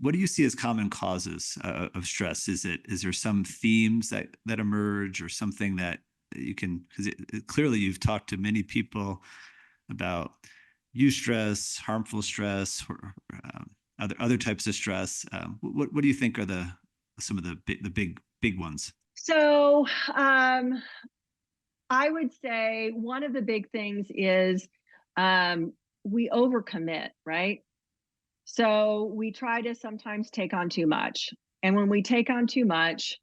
What do you see as common causes of stress? Is there some themes that emerge, or something that you can, because clearly you've talked to many people about eustress, harmful stress, or other types of stress. What do you think are the some of the big ones? So I would say one of the big things is we overcommit, right? So we try to sometimes take on too much. And when we take on too much,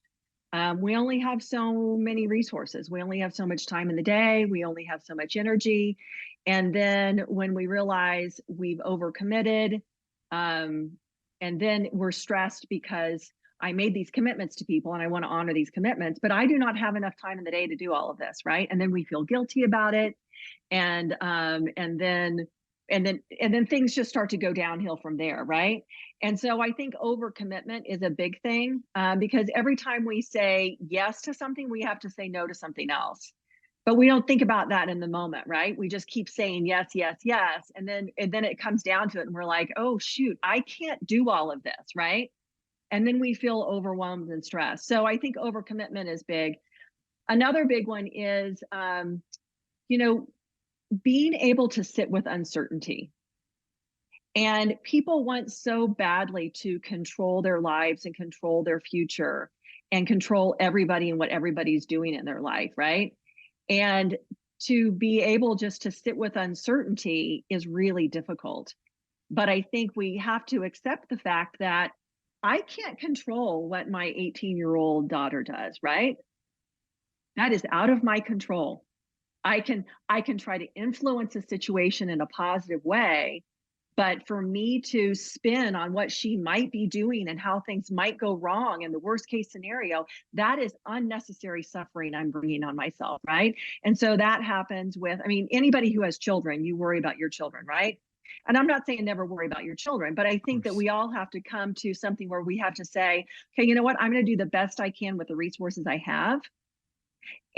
we only have so many resources. We only have so much time in the day. We only have so much energy. And then when we realize we've overcommitted, um, and then we're stressed because I made these commitments to people and I want to honor these commitments, but I do not have enough time in the day to do all of this, right? And then we feel guilty about it, and then things just start to go downhill from there, right? And so I think overcommitment is a big thing, because every time we say yes to something, we have to say no to something else. But we don't think about that in the moment, right? We just keep saying yes, yes, yes, and then it comes down to it, and we're like, oh shoot, I can't do all of this, right? And then we feel overwhelmed and stressed. So I think overcommitment is big. Another big one is, you know, being able to sit with uncertainty. And people want so badly to control their lives and control their future and control everybody and what everybody's doing in their life, right? And to be able just to sit with uncertainty is really difficult. But I think we have to accept the fact that I can't control what my 18-year-old daughter does, right? That is out of my control. I can try to influence a situation in a positive way, but for me to spin on what she might be doing and how things might go wrong in the worst case scenario, that is unnecessary suffering I'm bringing on myself, right? And so that happens with, I mean, anybody who has children, you worry about your children, right? And I'm not saying never worry about your children, but I Of think that course. we all have to come to something where we have to say, okay, you know what? I'm going to do the best I can with the resources I have,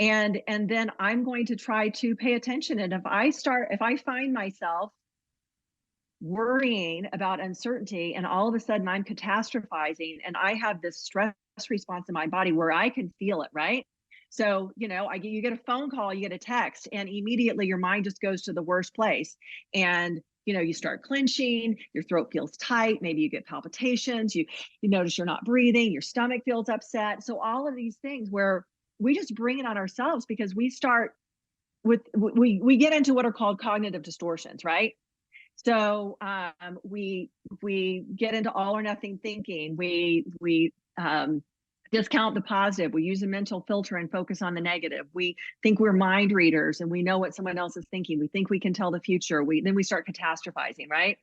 and then I'm going to try to pay attention. And if I find myself worrying about uncertainty and all of a sudden I'm catastrophizing and I have this stress response in my body where I can feel it, right? So, you get a phone call, you get a text, and immediately your mind just goes to the worst place. And you start clenching, your throat feels tight, maybe you get palpitations, you notice you're not breathing, your stomach feels upset. So all of these things where we just bring it on ourselves because we get into what are called cognitive distortions, right? So we get into all or nothing thinking. We discount the positive. We use a mental filter and focus on the negative. We think we're mind readers and we know what someone else is thinking. We think we can tell the future. Then we start catastrophizing, right?